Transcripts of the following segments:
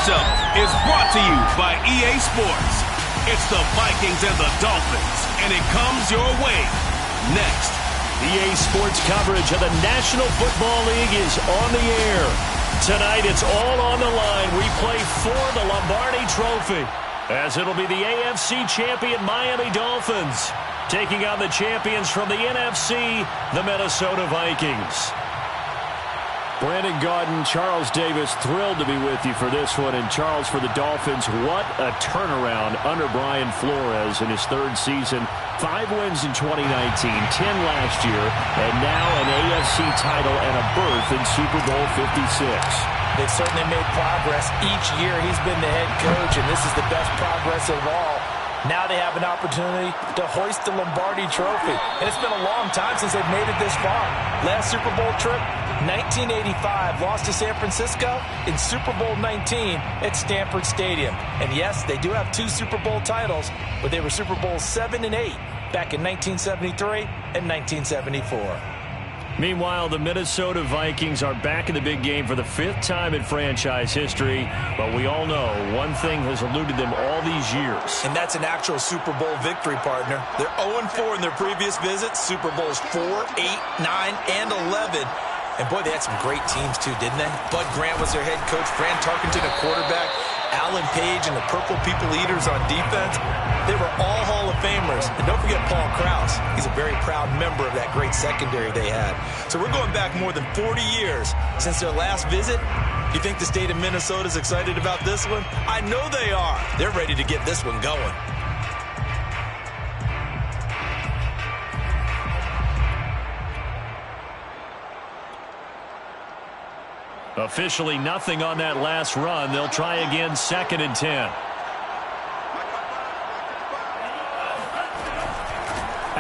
matchup is brought to you by EA Sports. It's the Vikings and the Dolphins, and it comes your way next. EA Sports coverage of the National Football League is on the air. Tonight, it's all on the line. We play for the Lombardi Trophy, as it'll be the AFC champion Miami Dolphins taking on the champions from the NFC, the Minnesota Vikings. Brandon Gaudin, Charles Davis, thrilled to be with you for this one. And Charles, for the Dolphins, what a turnaround under Brian Flores in his third season. 5 wins in 2019, 10 last year, and now an AFC title and a berth in Super Bowl 56. They've certainly made progress. Each year he's been the head coach, and this is the best progress of all. Now they have an opportunity to hoist the Lombardi Trophy. And it's been a long time since they've made it this far. Last Super Bowl trip, 1985, lost to San Francisco in Super Bowl 19 at Stanford Stadium. And yes, they do have 2 Super Bowl titles, but they were Super Bowls 7 and 8 back in 1973 and 1974. Meanwhile, the Minnesota Vikings are back in the big game for the 5th time in franchise history. But we all know one thing has eluded them all these years. And that's an actual Super Bowl victory, partner. They're 0-4 in their previous visits. Super Bowls 4, 8, 9, and 11. And boy, they had some great teams too, didn't they? Bud Grant was their head coach, Fran Tarkenton a quarterback, Alan Page and the Purple People Eaters on defense. They were all Hall of Famers. And don't forget Paul Krause. He's a very proud member of that great secondary they had. So we're going back more than 40 years since their last visit. You think the state of Minnesota is excited about this one? I know they are. They're ready to get this one going. Officially nothing on that last run. They'll try again, 2nd and 10.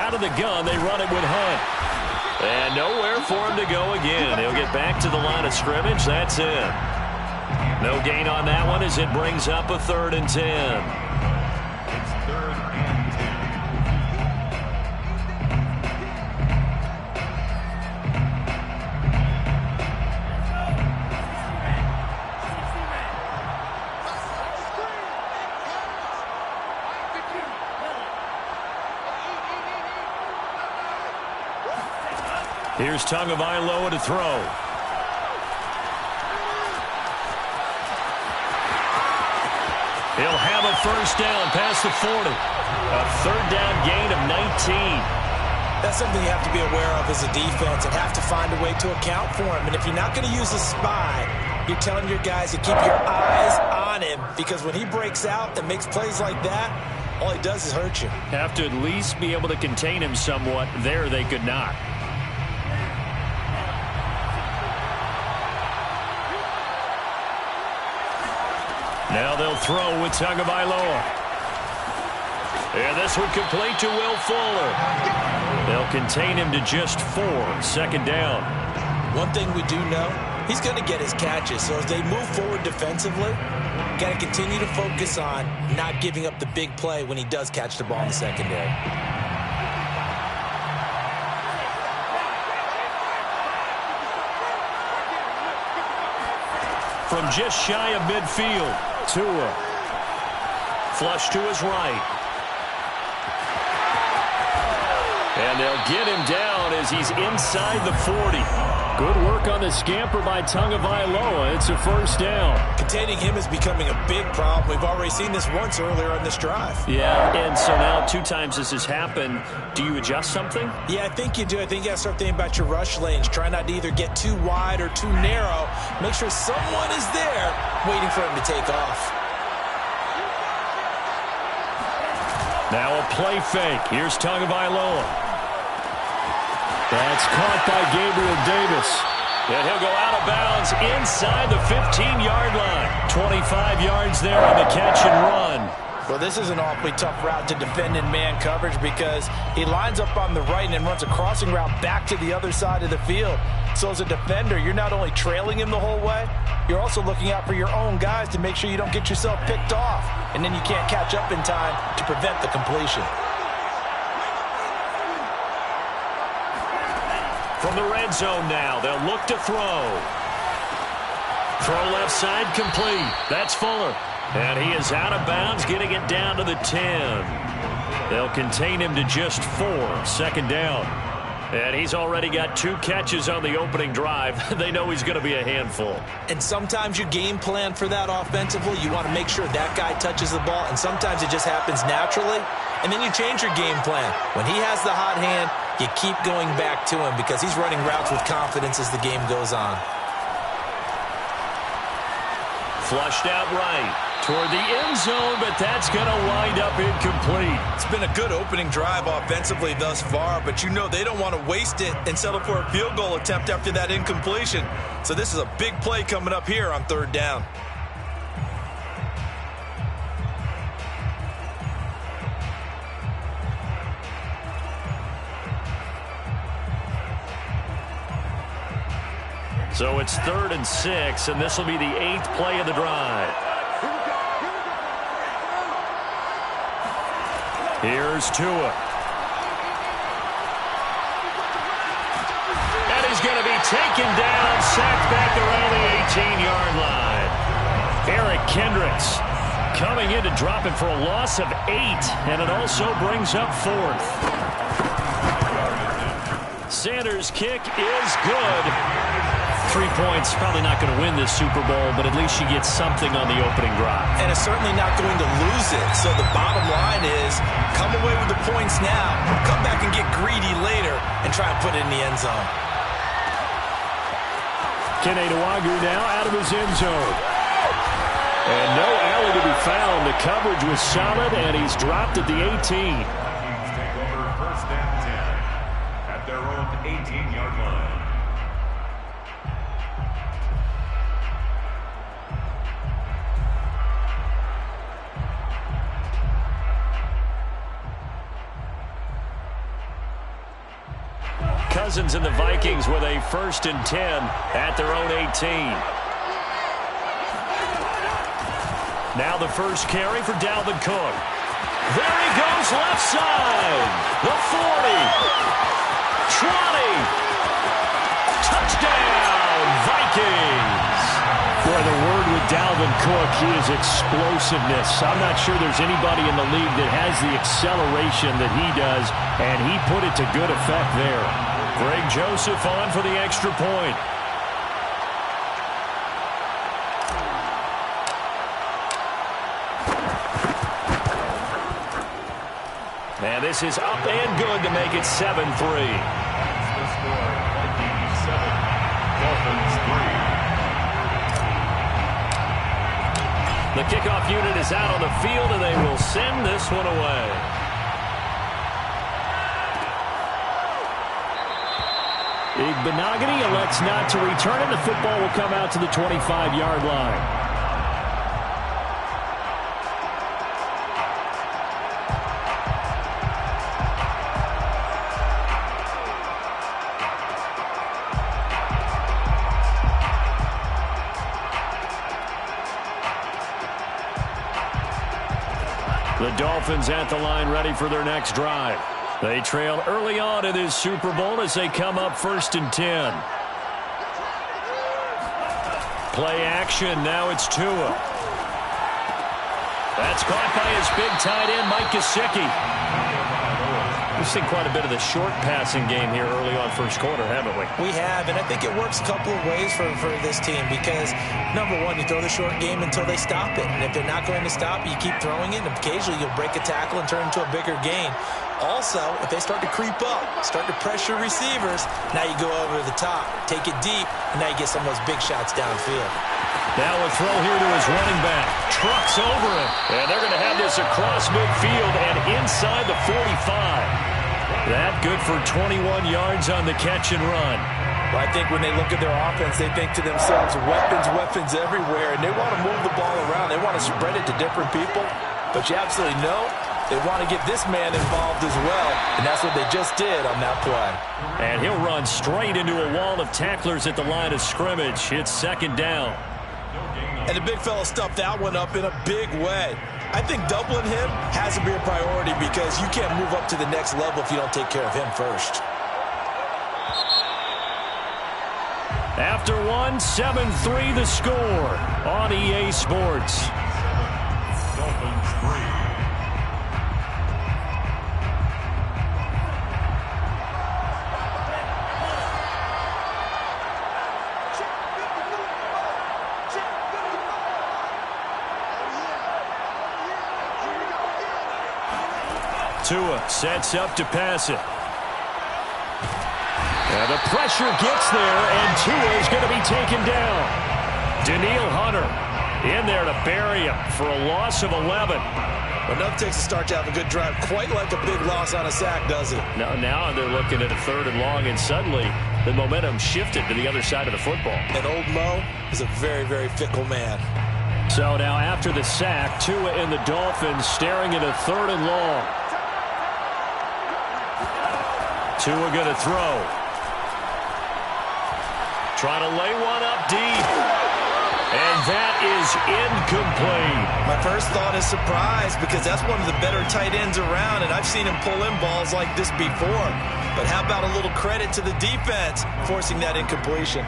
Out of the gun, they run it with Hunt. And nowhere for him to go again. He'll get back to the line of scrimmage. That's it. No gain on that one as it brings up a 3rd and 10. Here's Tagovailoa to throw. He'll have a 1st down past the 40. A 3rd down gain of 19. That's something you have to be aware of as a defense and have to find a way to account for him. And if you're not going to use a spy, you're telling your guys to keep your eyes on him, because when he breaks out and makes plays like that, all he does is hurt you. Have to at least be able to contain him somewhat. There they could not. Now they'll throw with Tagovailoa. And this one complete to Will Fuller. They'll contain him to just 4. 2nd down. One thing we do know, he's going to get his catches. So as they move forward defensively, got to continue to focus on not giving up the big play when he does catch the ball in the secondary. From just shy of midfield, Tua. Flush to his right. And they'll get him down as he's inside the 40. Good work on the scamper by Tagovailoa. It's a 1st down. Containing him is becoming a big problem. We've already seen this once earlier on this drive. Yeah, and so now 2 times this has happened. Do you adjust something? Yeah, I think you do. I think you got to start thinking about your rush lanes. Try not to either get too wide or too narrow. Make sure someone is there waiting for him to take off. Now a play fake. Here's Tagovailoa. That's caught by Gabriel Davis. And he'll go out of bounds inside the 15-yard line. 25 yards there on the catch and run. Well, this is an awfully tough route to defend in man coverage, because he lines up on the right and then runs a crossing route back to the other side of the field. So as a defender, you're not only trailing him the whole way, you're also looking out for your own guys to make sure you don't get yourself picked off. And then you can't catch up in time to prevent the completion. From the red zone now, they'll look to throw. Throw left side complete. That's Fuller. And he is out of bounds, getting it down to the 10. They'll contain him to just 4. Second down. And he's already got 2 catches on the opening drive. They know he's going to be a handful. And sometimes you game plan for that offensively. You want to make sure that guy touches the ball, and sometimes it just happens naturally. And then you change your game plan. When he has the hot hand, you keep going back to him because he's running routes with confidence as the game goes on. Flushed out right toward the end zone, but that's going to wind up incomplete. It's been a good opening drive offensively thus far, but you know they don't want to waste it and settle for a field goal attempt after that incompletion. So this is a big play coming up here on 3rd down. So it's 3rd and 6, and this will be the 8th play of the drive. Here's Tua. And he's going to be taken down, sacked back around the 18-yard line. Eric Kendricks coming in to drop him for a loss of 8, and it also brings up 4th. Sanders' kick is good. 3 points, probably not going to win this Super Bowl, but at least you get something on the opening drive. And it's certainly not going to lose it. So the bottom line is, come away with the points now, come back and get greedy later, and try and put it in the end zone. Kene Nwangwu now out of his end zone. And no alley to be found. The coverage was solid, and he's dropped at the 18. Take over 1st and 10 at their own 18-yard line. Cousins and the Vikings with a 1st and 10 at their own 18. Now the first carry for Dalvin Cook. There he goes left side. The 40. 20. Touchdown, Vikings. Boy, the word with Dalvin Cook, he is explosiveness. I'm not sure there's anybody in the league that has the acceleration that he does, and he put it to good effect there. Greg Joseph on for the extra point. And this is up and good to make it 7-3. The score, Vikings 7, Dolphins 3. The kickoff unit is out on the field, and they will send this one away. Igbenogany elects not to return it. The football will come out to the 25-yard line. The Dolphins at the line ready for their next drive. They trail early on in this Super Bowl as they come up 1st and 10. Play action. Now it's Tua. That's caught by his big tight end, Mike Gesicki. We've seen quite a bit of the short passing game here early on 1st quarter, haven't we? We have, and I think it works a couple of ways for this team because, number one, you throw the short game until they stop it. And if they're not going to stop it, you keep throwing it, and occasionally you'll break a tackle and turn it into a bigger gain. Also, if they start to creep up, start to pressure receivers, now you go over the top, take it deep, and now you get some of those big shots downfield. Now a throw here to his running back. Trucks over him. And they're going to have this across midfield and inside the 45. That good for 21 yards on the catch and run. Well, I think when they look at their offense, they think to themselves, weapons everywhere, and they want to move the ball around. They want to spread it to different people. But you absolutely know they want to get this man involved as well, and that's what they just did on that play. And he'll run straight into a wall of tacklers at the line of scrimmage. It's 2nd down. And the big fella stuffed that one up in a big way. I think doubling him has to be a priority because you can't move up to the next level if you don't take care of him first. After one, 7-3 the score on EA Sports. Dolphins 3. Tua sets up to pass it. And the pressure gets there, and Tua is going to be taken down. Daniil Hunter in there to bury him for a loss of 11. Enough takes a start to have a good drive, quite like a big loss on a sack, does it? Now they're looking at a 3rd and long, and suddenly the momentum shifted to the other side of the football. And old Mo is a very, very fickle man. So now after the sack, Tua and the Dolphins staring at a 3rd and long. Tua going to throw. Trying to lay one up deep. And that is incomplete. My first thought is surprise, because that's one of the better tight ends around, and I've seen him pull in balls like this before. But how about a little credit to the defense forcing that incompletion?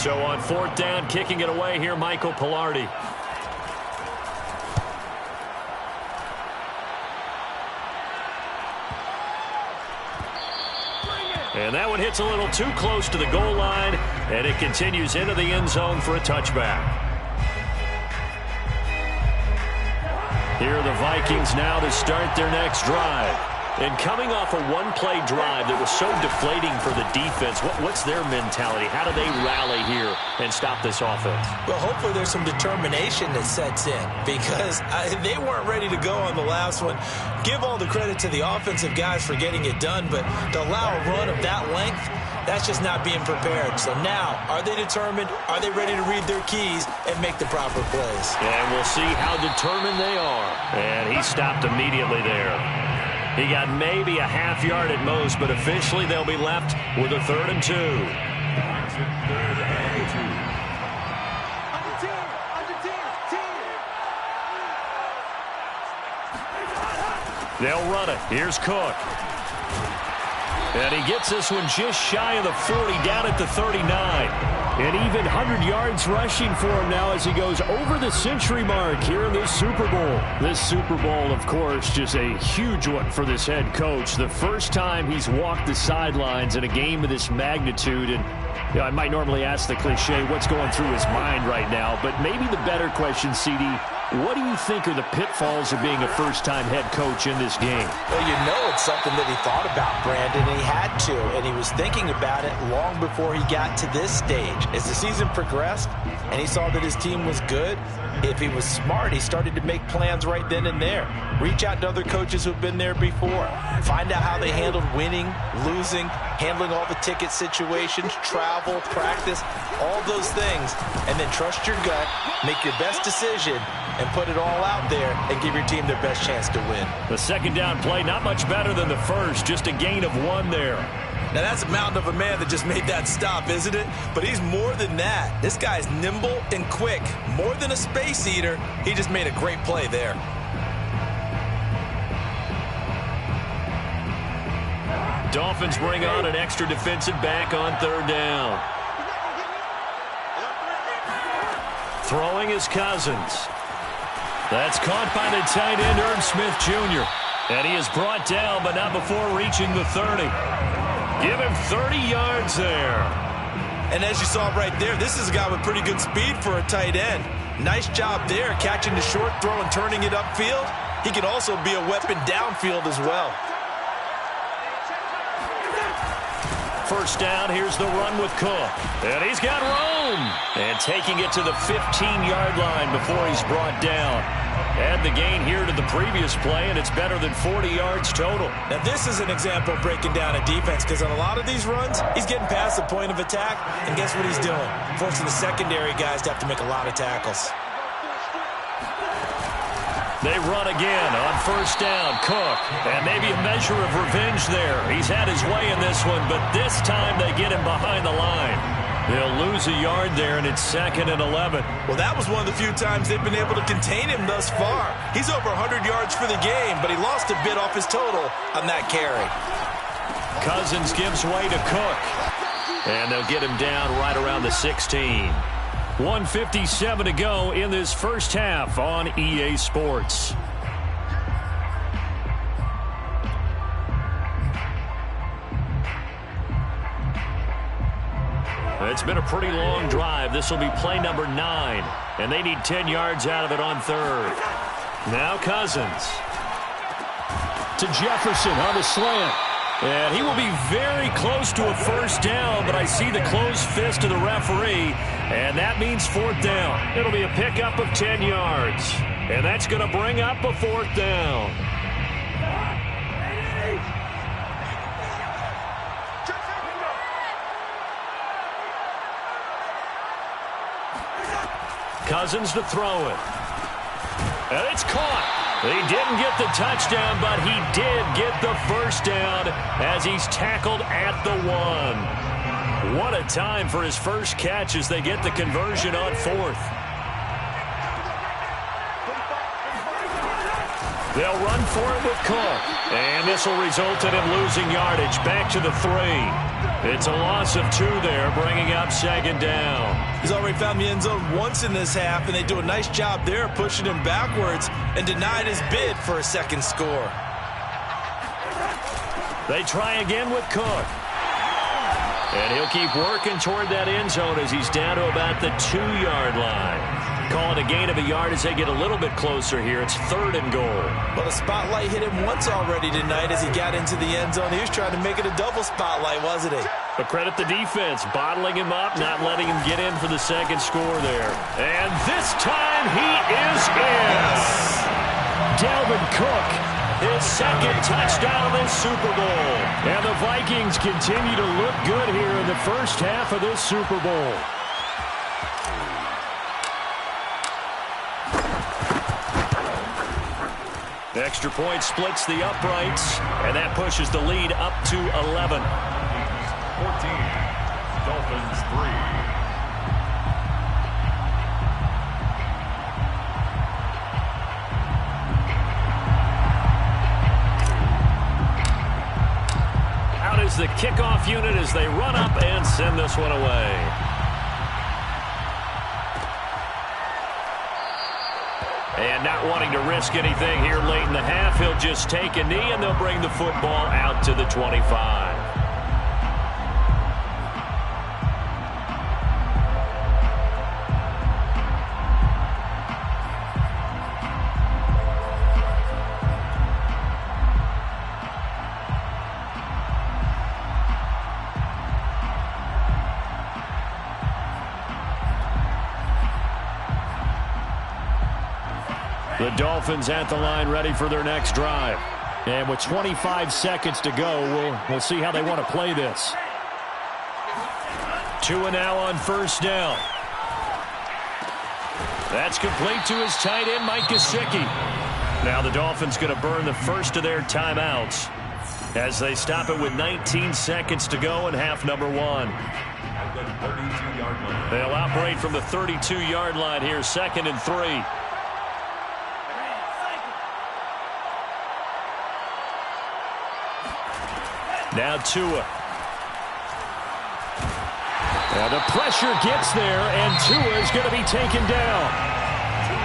So on 4th down, kicking it away here, Michael Pilardi. And that one hits a little too close to the goal line, and it continues into the end zone for a touchback. Here are the Vikings now to start their next drive. And coming off a one-play drive that was so deflating for the defense, what's their mentality? How do they rally here and stop this offense? Well, hopefully there's some determination that sets in, because they weren't ready to go on the last one. Give all the credit to the offensive guys for getting it done, but to allow a run of that length, that's just not being prepared. So now, are they determined? Are they ready to read their keys and make the proper plays? And we'll see how determined they are. And he stopped immediately there. He got maybe a half yard at most, but officially they'll be left with a 3rd and 2. They'll run it. Here's Cook. And he gets this one just shy of the 40, down at the 39. And even 100 yards rushing for him now as he goes over the century mark here in this Super Bowl. This Super Bowl, of course, just a huge one for this head coach. The first time he's walked the sidelines in a game of this magnitude. And I might normally ask the cliche, what's going through his mind right now? But maybe the better question, CD, what do you think are the pitfalls of being a first-time head coach in this game? Well, you know it's something that he thought about, Brandon, and he had to, and he was thinking about it long before he got to this stage. As the season progressed and he saw that his team was good, if he was smart, he started to make plans right then and there. Reach out to other coaches who've been there before. Find out how they handled winning, losing, handling all the ticket situations, travel, practice, all those things, and then trust your gut, make your best decision, and put it all out there and give your team their best chance to win. The 2nd down play, not much better than the first, just a gain of 1 there. Now, that's a mountain of a man that just made that stop, isn't it? But he's more than that. This guy's nimble and quick. More than a space eater, he just made a great play there. Dolphins bring on an extra defensive back on 3rd down. Throwing is Cousins. That's caught by the tight end, Irv Smith Jr. And he is brought down, but not before reaching the 30. Give him 30 yards there. And as you saw right there, this is a guy with pretty good speed for a tight end. Nice job there, catching the short throw and turning it upfield. He can also be a weapon downfield as well. 1st down, here's the run with Cook. And he's got room. And taking it to the 15-yard line before he's brought down. Add the gain here to the previous play, and it's better than 40 yards total. Now, this is an example of breaking down a defense, because on a lot of these runs, he's getting past the point of attack, and guess what he's doing? Forcing the secondary guys to have to make a lot of tackles. They run again on 1st down. Cook, and maybe a measure of revenge there. He's had his way in this one, but this time they get him behind the line. They'll lose a yard there, and it's 2nd and 11. Well, that was one of the few times they've been able to contain him thus far. He's over 100 yards for the game, but he lost a bit off his total on that carry. Cousins gives way to Cook. And they'll get him down right around the 16. 1:57 to go in this first half on EA Sports. It's been a pretty long drive. This will be play number 9. And they need 10 yards out of it on third. Now Cousins. To Jefferson on the slant. And he will be very close to a first down, but I see the closed fist of the referee, and that means fourth down. It'll be a pickup of 10 yards. And that's going to bring up a fourth down. Cousins to throw it. And it's caught. He didn't get the touchdown, but he did get the first down as he's tackled at the 1. What a time for his first catch as they get the conversion on fourth. They'll run for it with Cook. And this will result in him losing yardage back to the 3. It's a loss of 2 there, bringing up second down. He's already found the end zone once in this half, and they do a nice job there pushing him backwards and denied his bid for a second score. They try again with Cook. And he'll keep working toward that end zone as he's down to about the 2-yard line. Call it a gain of a yard as they get a little bit closer here. It's 3rd and goal. Well, the spotlight hit him once already tonight as he got into the end zone. He was trying to make it a double spotlight, wasn't he? But credit the defense, bottling him up, not letting him get in for the second score there. And this time he is in. Yes. Dalvin Cook, his second touchdown in this Super Bowl. And the Vikings continue to look good here in the first half of this Super Bowl. The extra point splits the uprights, and that pushes the lead up to 11. 14, Dolphins 3. Out is the kickoff unit as they run up and send this one away. And not wanting to risk anything here late in the half, he'll just take a knee, and they'll bring the football out to the 25. The Dolphins at the line ready for their next drive. And with 25 seconds to go, we'll see how they want to play this. 2 now on first down. That's complete to his tight end, Mike Gesicki. Now the Dolphins going to burn the first of their timeouts as they stop it with 19 seconds to go in half number 1. They'll operate from the 32-yard line here, 2nd and 3. Now Tua. And the pressure gets there, and Tua is going to be taken down.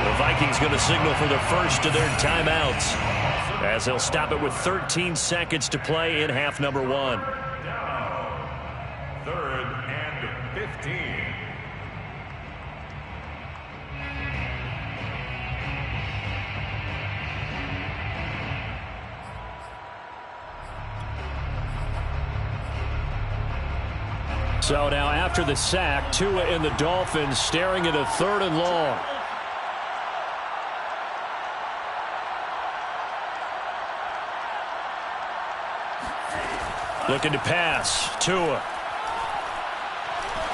The Vikings going to signal for the first of their timeouts as they'll stop it with 13 seconds to play in half number 1. Down. 3rd and 15. So now after the sack, Tua and the Dolphins staring at a 3rd and long. Looking to pass. Tua.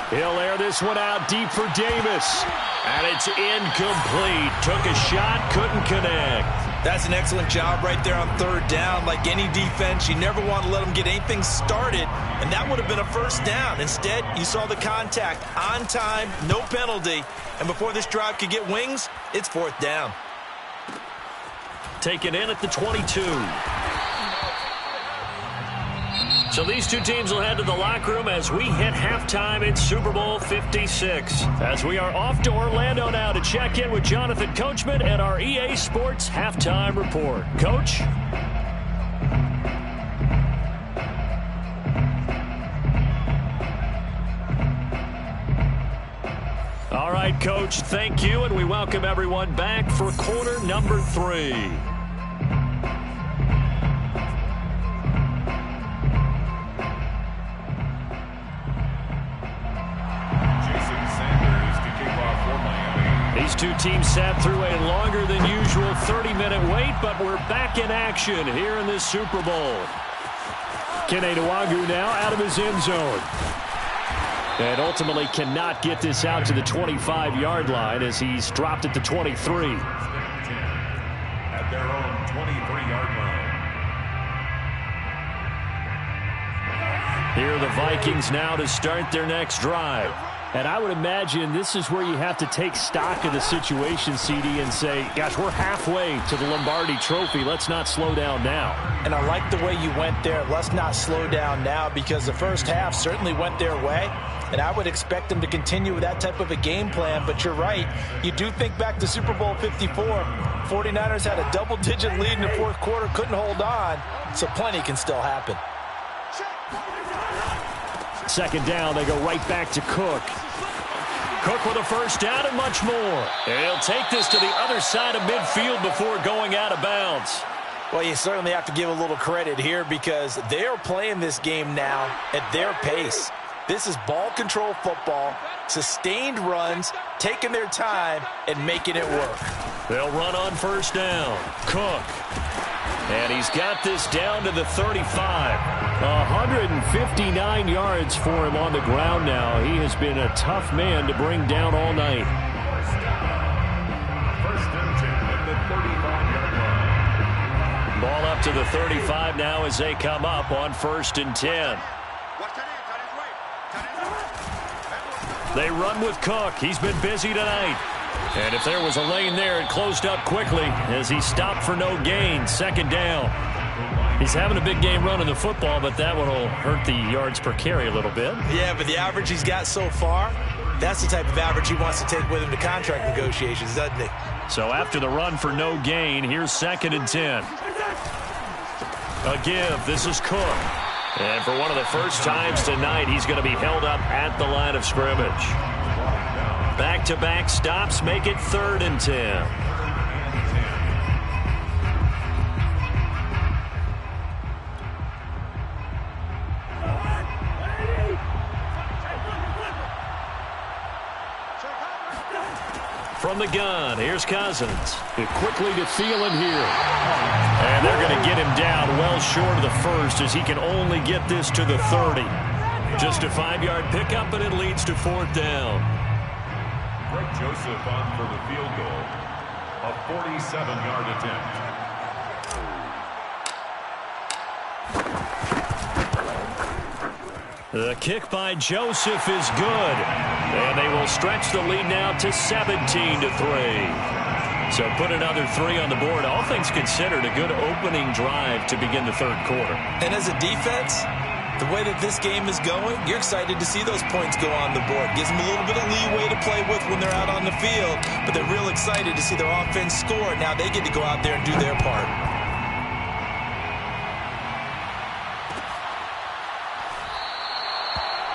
He'll air this one out deep for Davis. And it's incomplete. Took a shot, couldn't connect. That's an excellent job right there on 3rd down. Like any defense, you never want to let them get anything started, and that would have been a first down. Instead, you saw the contact on time, no penalty, and before this drive could get wings, it's 4th down. Taken in at the 22. So these two teams will head to the locker room as we hit halftime in Super Bowl 56. As we are off to Orlando now to check in with Jonathan Coachman and our EA Sports Halftime Report. Coach? All right, Coach, thank you, and we welcome everyone back for quarter number 3. These two teams sat through a longer than usual 30-minute wait, but we're back in action here in this Super Bowl. Kene Nwangwu now out of his end zone. And ultimately cannot get this out to the 25-yard line as he's dropped at the 23. At their own 23-yard line. Here are the Vikings now to start their next drive. And I would imagine this is where you have to take stock of the situation, CD, and say, gosh, we're halfway to the Lombardi Trophy. Let's not slow down now. And I like the way you went there. Let's not slow down now, because the first half certainly went their way. And I would expect them to continue with that type of a game plan. But you're right. You do think back to Super Bowl 54. 49ers had a double-digit lead in the fourth quarter, couldn't hold on. So plenty can still happen. Second down, they go right back to Cook. Cook with a first down and much more. And he'll take this to the other side of midfield before going out of bounds. Well, you certainly have to give a little credit here because they are playing this game now at their pace. This is ball control football, sustained runs, taking their time, and making it work. They'll run on first down. Cook. And he's got this down to the 35. 159 yards for him on the ground now. He has been a tough man to bring down all night. First and 10 at the 35-yard line. Ball up to the 35 now as they come up on first and 10. They run with Cook. He's been busy tonight. And if there was a lane there, it closed up quickly as he stopped for no gain. Second down. He's having a big game running the football, but that one will hurt the yards per carry a little bit. Yeah, but the average he's got so far, that's the type of average he wants to take with him to contract negotiations, doesn't he? So after the run for no gain, here's second and 10. A give. This is Cook. And for one of the first times tonight, he's going to be held up at the line of scrimmage. Back-to-back stops make it third and 10. From the gun, here's Cousins. Quickly to Thielen here. And they're going to get him down well short of the first as he can only get this to the 30. Just a 5-yard pickup, and it leads to fourth down. Greg Joseph on for the field goal. A 47-yard attempt. The kick by Joseph is good. And they will stretch the lead now to 17-3. So put another 3 on the board. All things considered, a good opening drive to begin the third quarter. And as a defense, the way that this game is going, you're excited to see those points go on the board. Gives them a little bit of leeway to play with when they're out on the field, but they're real excited to see their offense score. Now they get to go out there and do their part.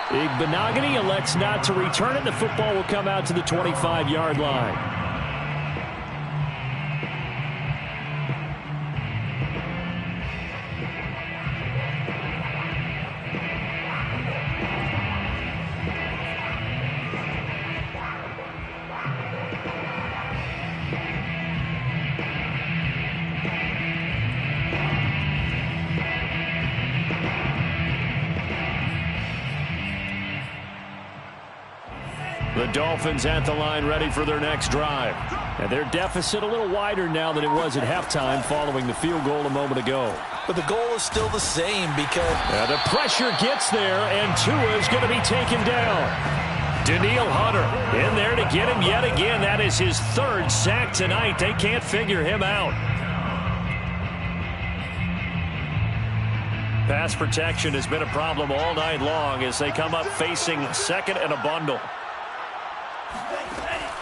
Igbenogany elects not to return it. The football will come out to the 25-yard line. The Dolphins at the line ready for their next drive. And their deficit a little wider now than it was at halftime following the field goal a moment ago. But the goal is still the same because the pressure gets there, and Tua is going to be taken down. Danielle Hunter in there to get him yet again. That is his third sack tonight. They can't figure him out. Pass protection has been a problem all night long as they come up facing second and a bundle.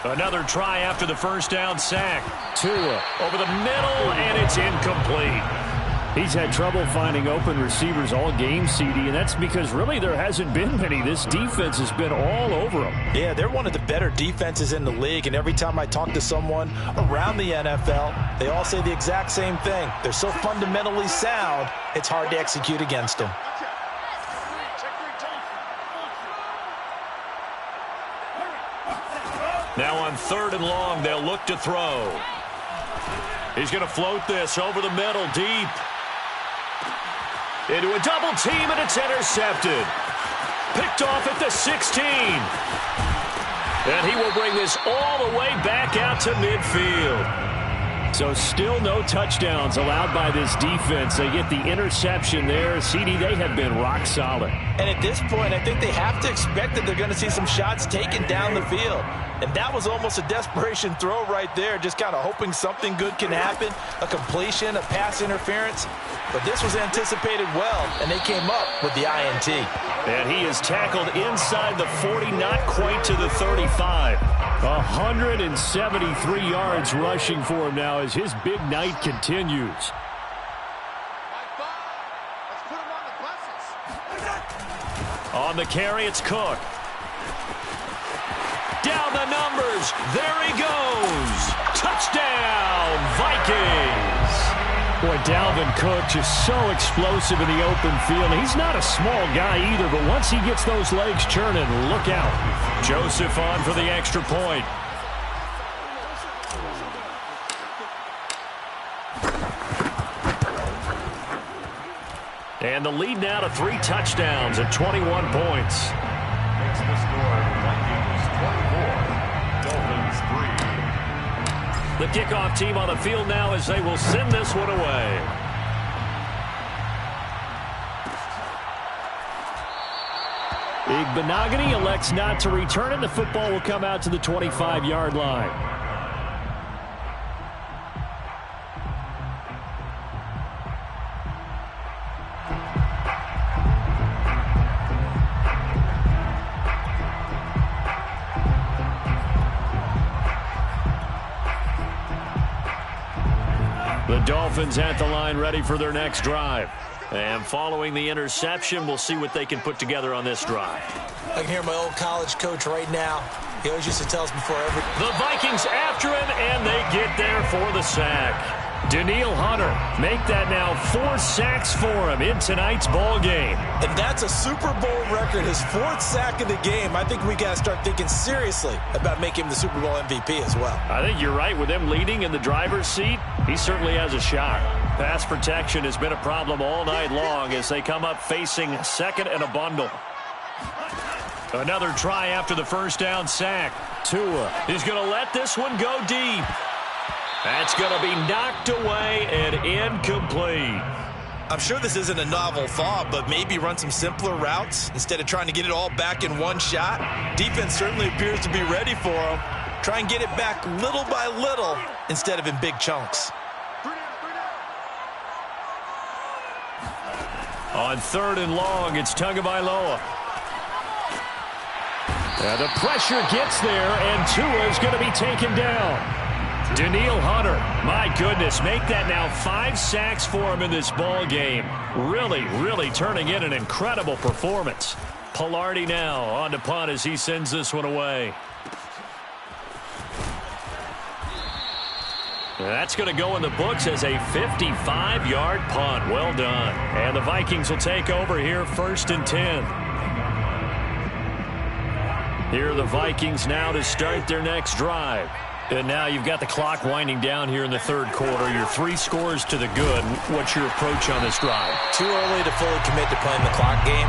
Another try after the first down sack. Tua over the middle, and it's incomplete. He's had trouble finding open receivers all game, CD, and that's because really there hasn't been many. This defense has been all over them. Yeah, they're one of the better defenses in the league, and every time I talk to someone around the NFL, they all say the exact same thing. They're so fundamentally sound, it's hard to execute against them. Now on 3rd and long, they'll look to throw. He's going to float this over the middle, deep. Into a double team, and it's intercepted. Picked off at the 16. And he will bring this all the way back out to midfield. So still no touchdowns allowed by this defense. They get the interception there. CD, they have been rock solid. And at this point, I think they have to expect that they're going to see some shots taken down the field. And that was almost a desperation throw right there, just kind of hoping something good can happen, a completion, a pass interference. But this was anticipated well, and they came up with the INT. And he is tackled inside the 40, not quite to the 35. 173 yards rushing for him now as his big night continues. On the carry, it's Cook. Down the numbers. There he goes. Touchdown, Vikings. Boy, Dalvin Cook just so explosive in the open field. He's not a small guy either, but once he gets those legs churning, look out. Joseph on for the extra point. And the lead now to 3 touchdowns and 21 points. Makes the score Vikings 24, Dolphins 3. The kickoff team on the field now as they will send this one away. Igbenogany elects not to return it. The football will come out to the 25-yard line. The Dolphins at the line ready for their next drive. And following the interception, we'll see what they can put together on this drive. I can hear my old college coach right now. He always used to tell us before every... The Vikings after him, and they get there for the sack. Daniil Hunter make that now 4 sacks for him in tonight's ball game. And that's a Super Bowl record, his 4th sack of the game. I think we got to start thinking seriously about making him the Super Bowl MVP as well. I think you're right. With him leading in the driver's seat, he certainly has a shot. Pass protection has been a problem all night long as they come up facing second and a bundle. Another try after the first down sack. Tua is going to let this one go deep. That's going to be knocked away and incomplete. I'm sure this isn't a novel thought, but maybe run some simpler routes instead of trying to get it all back in one shot. Defense certainly appears to be ready for him. Try and get it back little by little instead of in big chunks. On 3rd and long, it's Tagovailoa. And the pressure gets there, and Tua is going to be taken down. Daniil Hunter, my goodness, make that now 5 sacks for him in this ball game. Really turning in an incredible performance. Pilardi now on to punt as he sends this one away. That's going to go in the books as a 55-yard punt. Well done. And the Vikings will take over here 1st and 10. Here are the Vikings now to start their next drive. And now you've got the clock winding down here in the 3rd quarter. Your 3 scores to the good. What's your approach on this drive? Too early to fully commit to playing the clock game.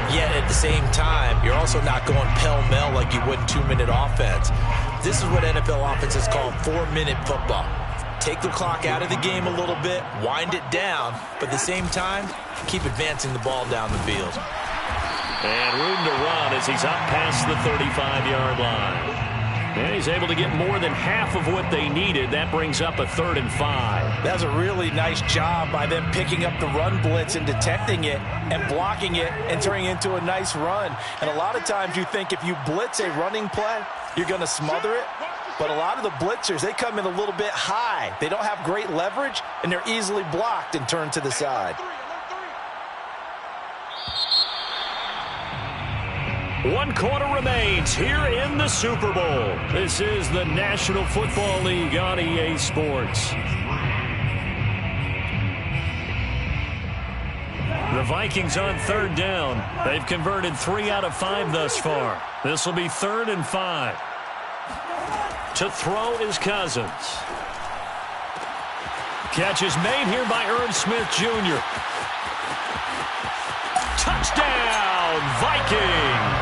Yet at the same time, you're also not going pell-mell like you would in 2-minute offense. This is what NFL offenses call 4-minute football. Take the clock out of the game a little bit, wind it down, but at the same time, keep advancing the ball down the field. And room to run as he's up past the 35-yard line. And he's able to get more than half of what they needed. That brings up a 3rd and 5. That's a really nice job by them picking up the run blitz and detecting it and blocking it and turning it into a nice run. And a lot of times you think if you blitz a running play, you're going to smother it. But a lot of the blitzers, they come in a little bit high. They don't have great leverage, and they're easily blocked and turned to the side. 1 quarter remains here in the Super Bowl. This is the National Football League on EA Sports. The Vikings on 3rd down. They've converted 3 out of 5 thus far. This will be 3rd and 5. To throw is Cousins. Catch is made here by Irv Smith Jr. Touchdown, Vikings!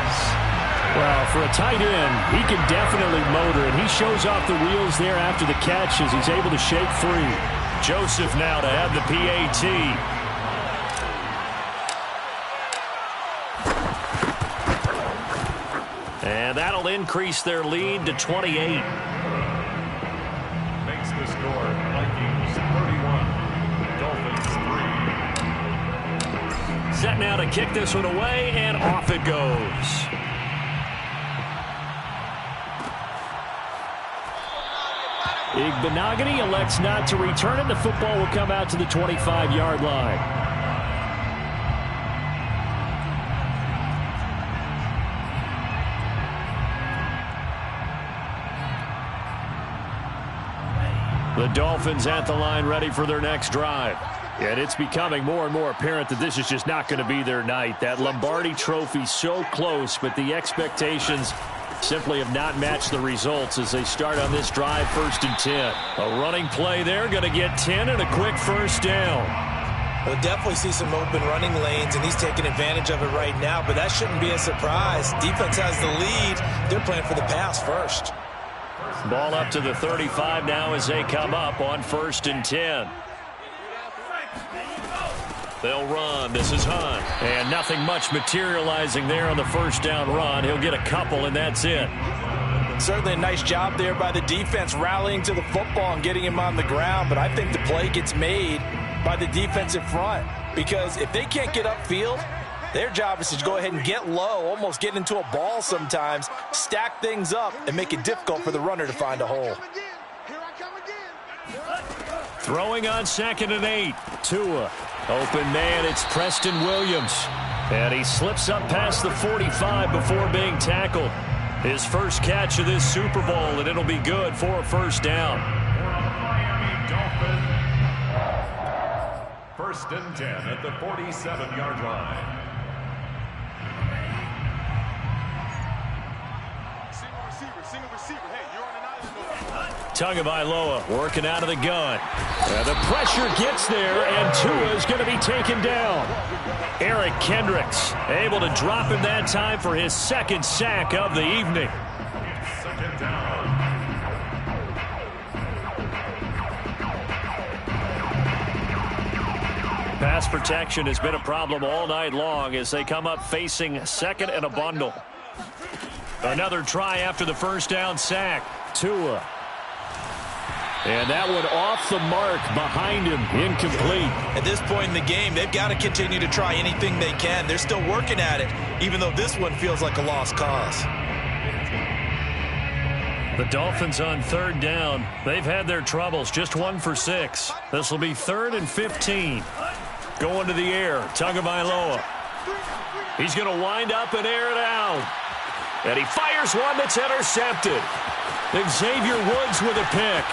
Well, for a tight end, he can definitely motor, and he shows off the wheels there after the catch as he's able to shake free. Joseph now to have the PAT. And that'll increase their lead to 28. Makes the score Vikings 31, Dolphins 3. Set now to kick this one away, and off it goes. Igbenogany elects not to return it. The football will come out to the 25-yard line. The Dolphins at the line ready for their next drive. And it's becoming more and more apparent that this is just not going to be their night. That Lombardi Trophy so close, but the expectations simply have not matched the results as they start on this drive, 1st and 10. A running play there, going to get 10 and a quick 1st down. We'll definitely see some open running lanes, and he's taking advantage of it right now, but that shouldn't be a surprise. Defense has the lead. They're playing for the pass first. Ball up to the 35 now as they come up on 1st and 10. They'll run. This is Hunt. And nothing much materializing there on the 1st down run. He'll get a couple, and that's it. Certainly a nice job there by the defense rallying to the football and getting him on the ground, but I think the play gets made by the defensive front because if they can't get upfield, their job is to go ahead and get low, almost get into a ball sometimes, stack things up, and make it difficult for the runner to find a hole. Throwing on 2nd and 8. Tua. Open man, it's Preston Williams. And he slips up past the 45 before being tackled. His first catch of this Super Bowl, and it'll be good for a 1st down. Miami Dolphins. 1st and 10 at the 47-yard line. Tagovailoa working out of the gun. The pressure gets there, and Tua is going to be taken down. Eric Kendricks able to drop him that time for his 2nd sack of the evening. 2nd down. Pass protection has been a problem all night long as they come up facing 2nd and a bundle. Another try after the 1st down sack. Tua. And that one off the mark behind him, incomplete. At this point in the game, they've got to continue to try anything they can. They're still working at it, even though this one feels like a lost cause. The Dolphins on 3rd down. They've had their troubles, just 1 for 6. This will be 3rd and 15. Going to the air, Tagovailoa. He's going to wind up and air it out. And he fires one that's intercepted. Xavier Woods with a pick.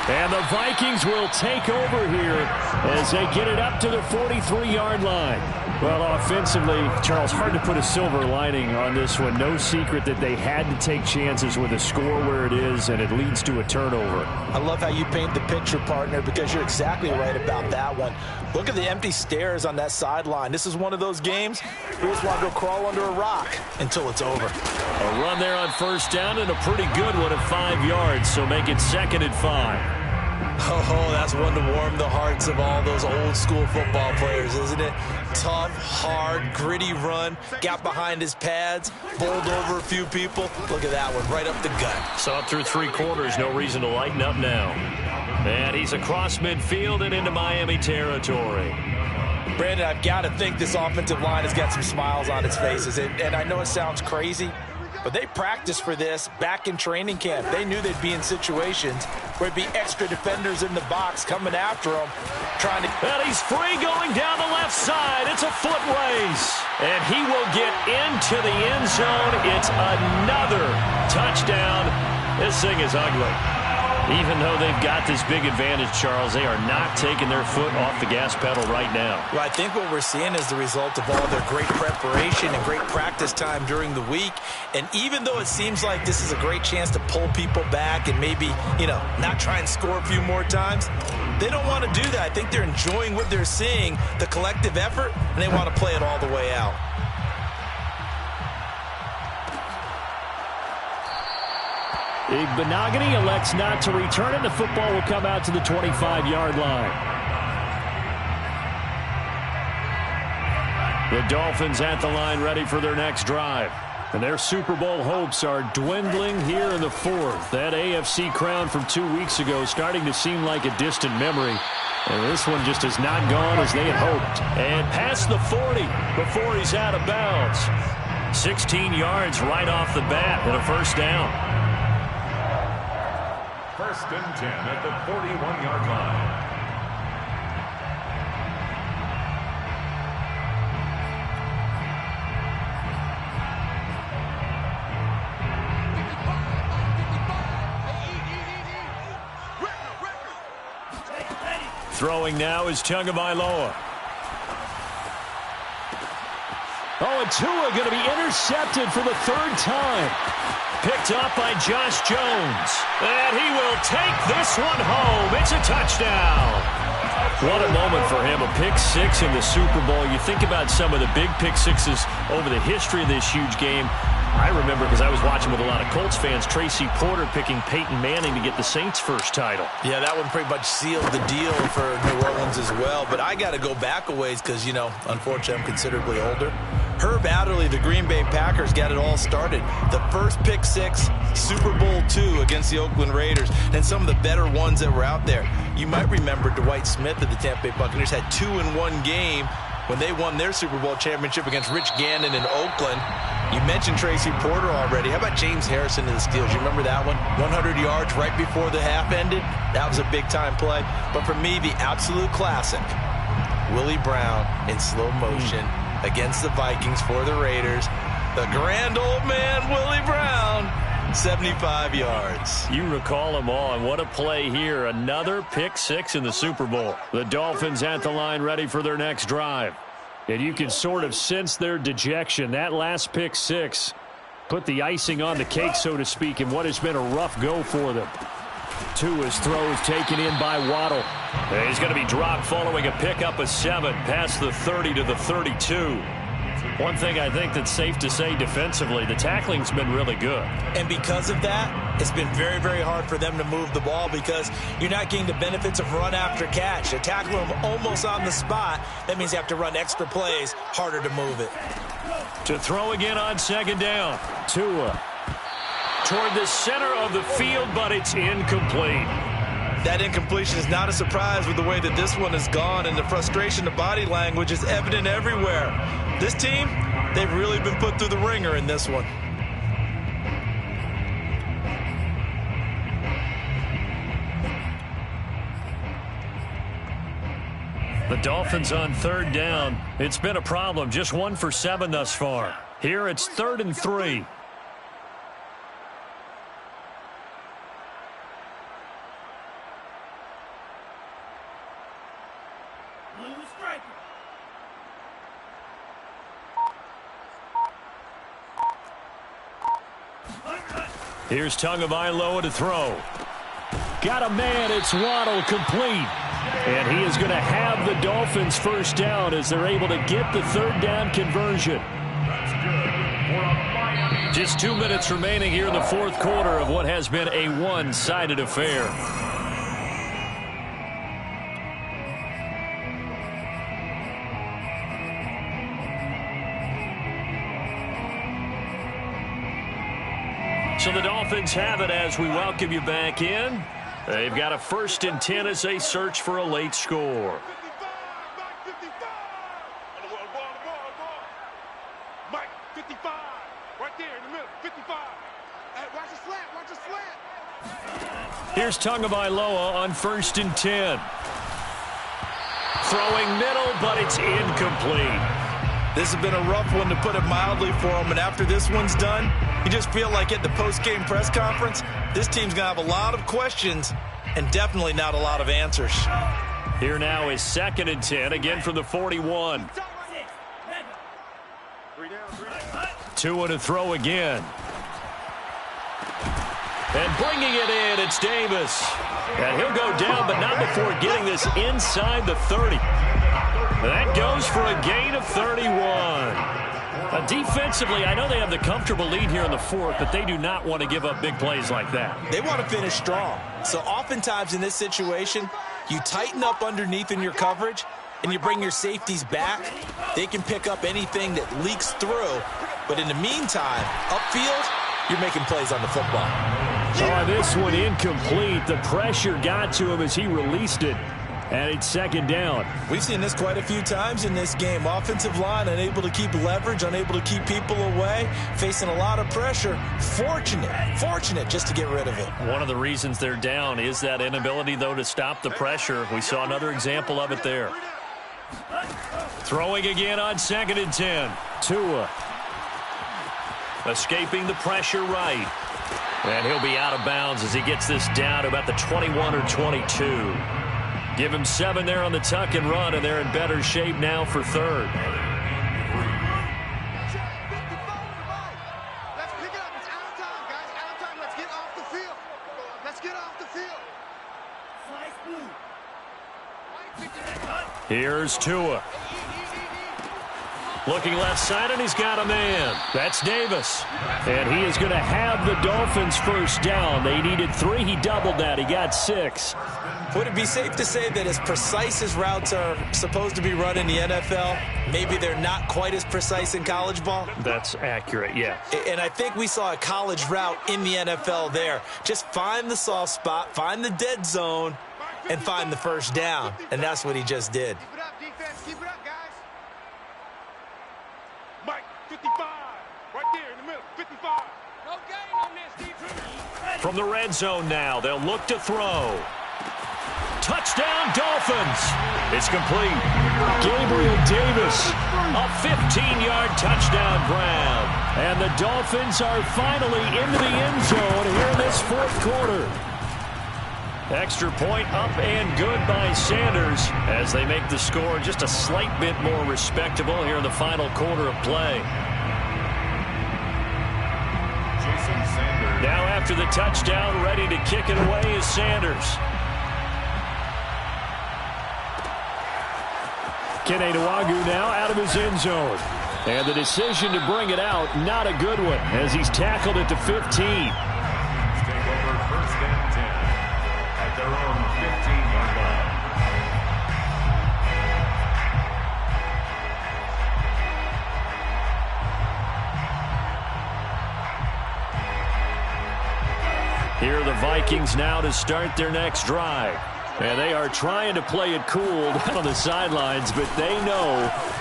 And the Vikings will take over here as they get it up to the 43-yard line. Well, offensively, Charles, hard to put a silver lining on this one. No secret that they had to take chances with a score where it is, and it leads to a turnover. I love how you paint the picture, partner, because you're exactly right about that one. Look at the empty stares on that sideline. This is one of those games you just want to go crawl under a rock until it's over. A run there on 1st down and a pretty good one at 5 yards, so make it 2nd and 5. Oh, that's one to warm the hearts of all those old school football players, isn't it? Tough, hard, gritty run, got behind his pads, bowled over a few people. Look at that one, right up the gut. Saw it through 3 quarters, no reason to lighten up now. And he's across midfield and into Miami territory. Brandon, I've got to think this offensive line has got some smiles on its faces. And I know it sounds crazy, but they practiced for this back in training camp. They knew they'd be in situations where there'd be extra defenders in the box coming after them, trying to... And he's free going down the left side. It's a foot race. And he will get into the end zone. It's another touchdown. This thing is ugly. Even though they've got this big advantage, Charles, they are not taking their foot off the gas pedal right now. Well, I think what we're seeing is the result of all their great preparation and great practice time during the week. And even though it seems like this is a great chance to pull people back and maybe, not try and score a few more times, they don't want to do that. I think they're enjoying what they're seeing, the collective effort, and they want to play it all the way out. Benogany elects not to return it. The football will come out to the 25-yard line. The Dolphins at the line ready for their next drive. And their Super Bowl hopes are dwindling here in the 4th. That AFC crown from 2 weeks ago starting to seem like a distant memory. And this one just has not gone as they had hoped. And past the 40 before he's out of bounds. 16 yards right off the bat and a first down. 1st and 10 at the 41-yard line. Throwing now is Tagovailoa. Oh, and Tua going to be intercepted for the 3rd time. Picked up by Josh Jones. And he will take this one home. It's a touchdown. What a moment for him. A pick 6 in the Super Bowl. You think about some of the big pick 6s over the history of this huge game. I remember, because I was watching with a lot of Colts fans, Tracy Porter picking Peyton Manning to get the Saints' first title. Yeah, that one pretty much sealed the deal for New Orleans as well. But I got to go back a ways because, unfortunately, I'm considerably older. Herb Adderley, the Green Bay Packers, got it all started. The first pick 6, Super Bowl II against the Oakland Raiders, and some of the better ones that were out there. You might remember Dwight Smith of the Tampa Bay Buccaneers had 2 in one game when they won their Super Bowl championship against Rich Gannon in Oakland. You mentioned Tracy Porter already. How about James Harrison to the Steelers? You remember that one? 100 yards right before the half ended. That was a big-time play. But for me, the absolute classic, Willie Brown in slow motion against the Vikings for the Raiders. The grand old man, Willie Brown, 75 yards. You recall them all, and what a play here. Another pick 6 in the Super Bowl. The Dolphins at the line ready for their next drive. And you can sort of sense their dejection. That last pick 6 put the icing on the cake, so to speak, in what has been a rough go for them. Tua's throw is taken in by Waddle. And he's going to be dropped following a pickup of 7 past the 30 to the 32. One thing I think that's safe to say defensively, the tackling's been really good. And because of that, it's been very, very hard for them to move the ball because you're not getting the benefits of run after catch. They tackle them almost on the spot. That means you have to run extra plays, harder to move it. To throw again on 2nd down. Tua toward the center of the field, but it's incomplete. That incompletion is not a surprise with the way that this one has gone, and the frustration, the body language is evident everywhere. This team, they've really been put through the ringer in this one. The Dolphins on 3rd down. It's been a problem. Just 1 for 7 thus far. Here it's 3rd and 3. Here's Tagovailoa to throw. Got a man. It's Waddle, complete. And he is going to have the Dolphins first down as they're able to get the 3rd down conversion. Just 2 minutes remaining here in the 4th quarter of what has been a one-sided affair. Dolphins have it as we welcome you back in. They've got a 1st and 10 as they search for a late score. Mike, 55. Right there in the middle, 55. Hey, watch the slant, watch the slant. Here's Tagovailoa on 1st and 10. Throwing middle, but it's incomplete. This has been a rough one, to put it mildly, for him. And after this one's done, you just feel like at the post-game press conference, this team's going to have a lot of questions and definitely not a lot of answers. Here now is 2nd and 10, again from the 41. Tua to throw again. And bringing it in, it's Davis. And he'll go down, but not before getting this inside the 30. That goes for a gain of 31. Defensively, I know they have the comfortable lead here in the 4th, but they do not want to give up big plays like that. They want to finish strong. So oftentimes in this situation, you tighten up underneath in your coverage, and you bring your safeties back. They can pick up anything that leaks through. But in the meantime, upfield, you're making plays on the football. Oh, this one incomplete. The pressure got to him as he released it. And it's 2nd down. We've seen this quite a few times in this game. Offensive line unable to keep leverage, unable to keep people away, facing a lot of pressure. Fortunate just to get rid of it. One of the reasons they're down is that inability, though, to stop the pressure. We saw another example of it there. Throwing again on 2nd and 10. Tua. Escaping the pressure right. And he'll be out of bounds as he gets this down to about the 21 or 22. Give him 7 there on the tuck and run, and they're in better shape now for 3rd. Let's pick it up. It's out of time, guys. Out of time. Let's get off the field. Let's get off the field. Here's Tua. Looking left side, and he's got a man. That's Davis. And he is going to have the Dolphins 1st down. They needed 3. He doubled that. He got 6. Would it be safe to say that as precise as routes are supposed to be run in the NFL, maybe they're not quite as precise in college ball? That's accurate, yeah. And I think we saw a college route in the NFL there. Just find the soft spot, find the dead zone, and find the 1st down. And that's what he just did. Keep it up, defense. Keep it up, guys. Mike, 55. Right there in the middle, 55. No gain on this, defense. From the red zone now, they'll look to throw. Touchdown, Dolphins. It's complete. Gabriel Davis, a 15-yard touchdown grab. And the Dolphins are finally into the end zone here in this 4th quarter. Extra point up and good by Sanders as they make the score just a slight bit more respectable here in the final quarter of play. Now after the touchdown, ready to kick it away is Sanders. Kene Nwangwu now out of his end zone. And the decision to bring it out, not a good one, as he's tackled at the 15. Take over 1st and 10 at their own 15-yard line. Here are the Vikings now to start their next drive. And they are trying to play it cool down on the sidelines, but they know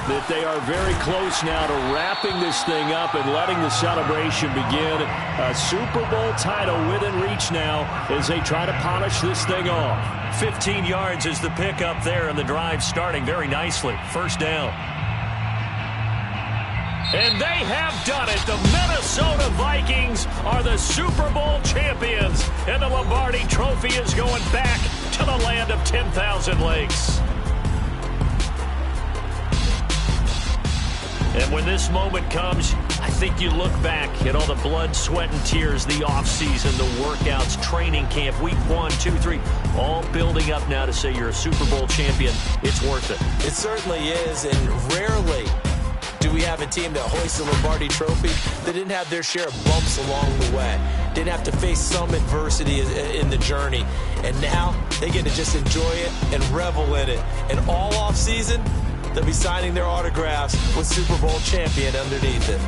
that they are very close now to wrapping this thing up and letting the celebration begin. A Super Bowl title within reach now as they try to polish this thing off. 15 yards is the pickup there, and the drive starting very nicely. 1st down. And they have done it. The Minnesota Vikings are the Super Bowl champions. And the Lombardi Trophy is going back to the land of 10,000 lakes. And when this moment comes, I think you look back at all the blood, sweat, and tears, the offseason, the workouts, training camp, week 1, 2, 3, all building up now to say you're a Super Bowl champion. It's worth it. It certainly is, and rarely do we have a team that hoists the Lombardi Trophy that didn't have their share of bumps along the way, didn't have to face some adversity in the journey, and now they get to just enjoy it and revel in it. And all offseason, they'll be signing their autographs with Super Bowl champion underneath it.